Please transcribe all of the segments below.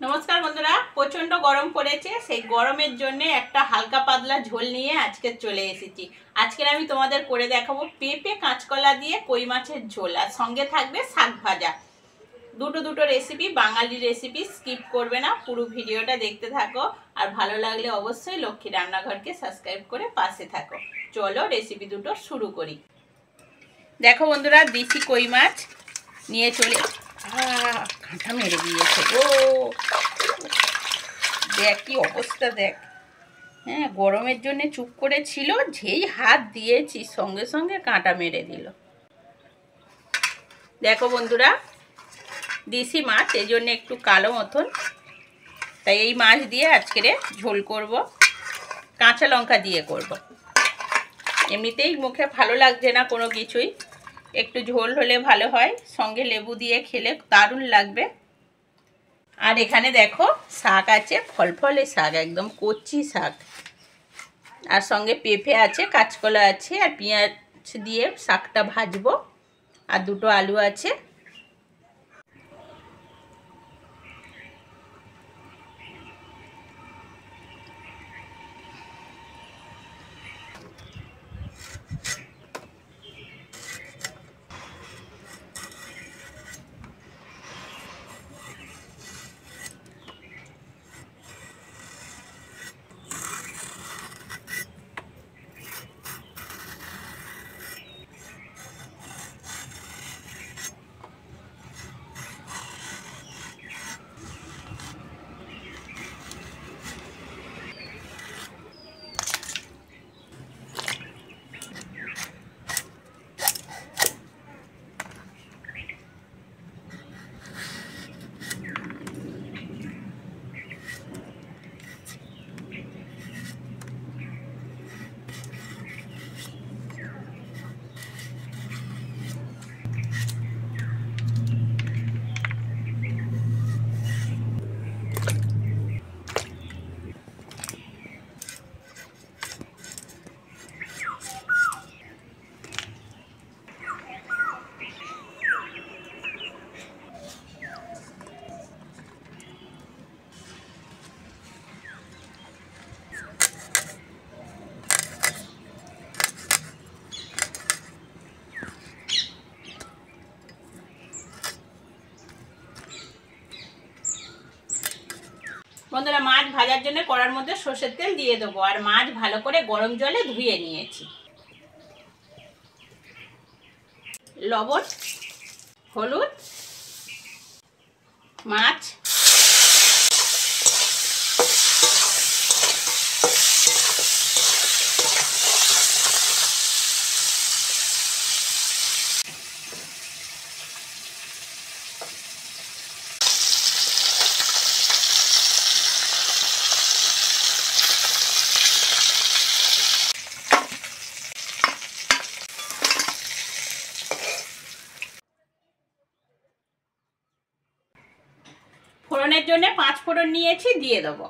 নমস্কার বন্ধুরা, প্রচন্ড গরম পড়েছে। সেই গরমের জন্য একটা হালকা পাতলা ঝোল নিয়ে আজকে চলে এসেছি। আজকে আমি তোমাদের করে দেখাবো পেঁপে কাঁচকলা দিয়ে কই মাছের ঝোল, আর সঙ্গে থাকবে শাক ভাজা। দুটো রেসিপি, বাঙালি রেসিপি, স্কিপ করবে না, পুরো ভিডিওটা দেখতে থাকো। আর ভালো লাগলে অবশ্যই লক্ষ্মী রান্নাঘরকে সাবস্ক্রাইব করে পাশে থাকো। চলো রেসিপি দুটো শুরু করি। দেখো বন্ধুরা, দেশি কই মাছ নিয়ে চলে কাঁটা মেরে দিয়েছে। দেখ কি অবস্থা, দেখ। হ্যাঁ, গরমের জন্য চুপ করে ছিল, যেই হাত দিয়েছি সঙ্গে সঙ্গে কাঁটা মেরে দিল। দেখো বন্ধুরা, দেশি মাছ, এই জন্য একটু কালো মতন, তাই এই মাছ দিয়ে আজকের ঝোল করব। কাঁচা লঙ্কা দিয়ে করব। এমনিতেই মুখে ভালো লাগছে না কোনো কিছুই, একটু ঝোল হলে ভালো হয়, সঙ্গে লেবু দিয়ে খেলে দারুণ লাগবে। আর এখানে দেখো শাক আছে, ফলফলে শাক, একদম কচি শাক। আর সঙ্গে পেঁপে আছে, কাঁচকলা আছে, আর পেঁয়াজ দিয়ে শাকটা ভাজবো। আর দুটো আলু আছে। বন্ধুরা, মাছ ভাজার জন্য কড়ার মধ্যে সর্ষের তেল দিয়ে দেবো। আর মাছ ভালো করে গরম জলে ধুয়ে নিয়েছি। লবণ, হলুদ, মাছ, ফোড়নের জন্য 5 ফোড়ন নিয়েছি, দিয়ে দেবো।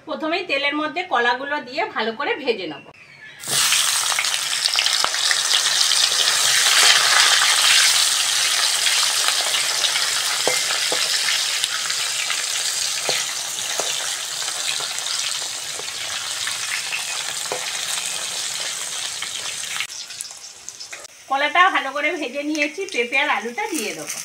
প্রথমেই তেলের মধ্যে কলাগুলো দিয়ে ভালো করে ভেজে নেব। কলাটা ভালো করে ভেজে নিয়েছি, পেঁপে আর আলুটা দিয়ে দেবো।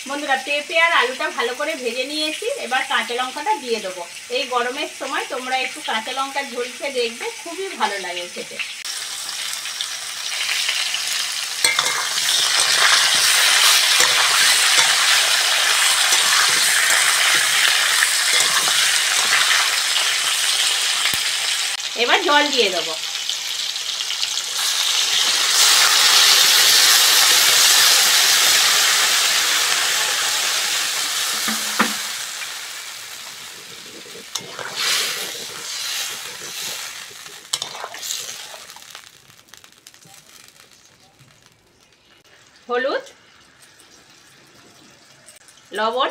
বন্ধুরা, পেঁপে আর আলুটা ভালো করে ভেজে নিয়েছি, এবার কাঁচা লঙ্কাটা দিয়ে দেবো। এই গরমের সময় তোমরা একটু কাঁচা লঙ্কা ঝোল খেয়ে দেখবে, খুবই ভালো লাগে খেতে। এবার জল দিয়ে দেবো। হলুদ, লবণ,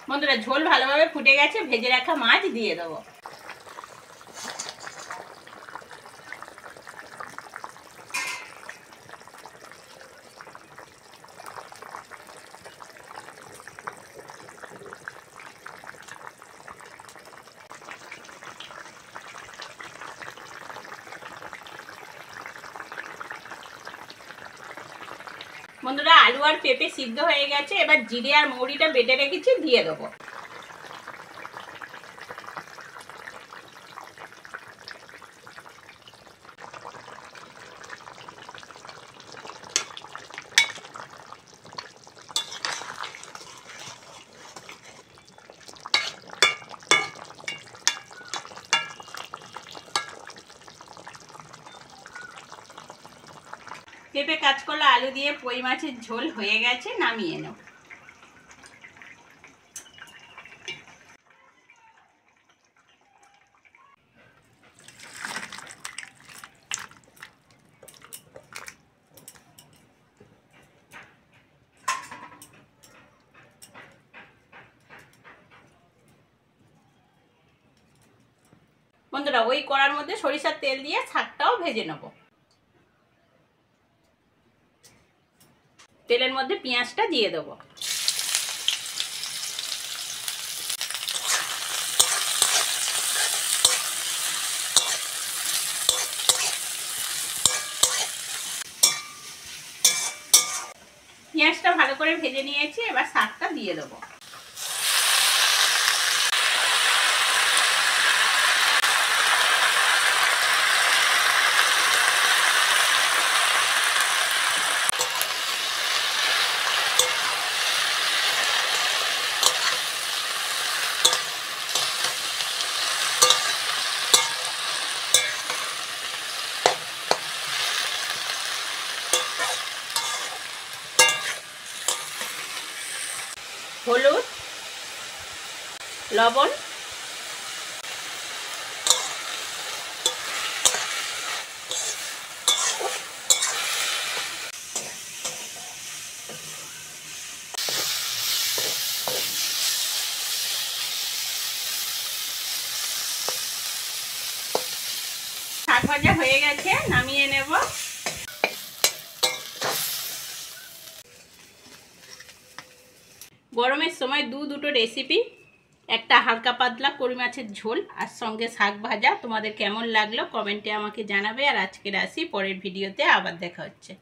বন্ধুরা ঝোল ভালোভাবে ফুটে গেছে, ভেজে রাখা মাছ দিয়ে দেবো। বন্ধুরা আলু আর পেঁপে সিদ্ধ হয়ে গেছে, এবার জিরে আর মৌরিটা বেটে রেখেছি দিয়ে দেবো। পেঁপে কাঁচকলা আলু দিয়ে পই মাছের ঝোল হয়ে গেছে, নামিয়ে নেব। বন্ধুরা ওই কড়ার মধ্যে সরিষার তেল দিয়ে শাকটাও ভেজে নেব। তেলের মধ্যে পেঁয়াজটা দিয়ে দেবো। পেঁয়াজটা ভালো করে ভেজে নিয়েছি, এবার শাকটা দিয়ে দেবো। হলুদ, লবণ, শাক ভাজা হয়ে গেছে, নামিয়ে নেব। গরমের সময় দুটো রেসিপি, একটা হালকা পাতলা কড়ি মাছের ঝোল আর সঙ্গে শাক ভাজা। তোমাদের কেমন লাগলো কমেন্টে আমাকে জানাবে। আর আজকের আসি, পরের ভিডিওতে আবার দেখা হচ্ছে।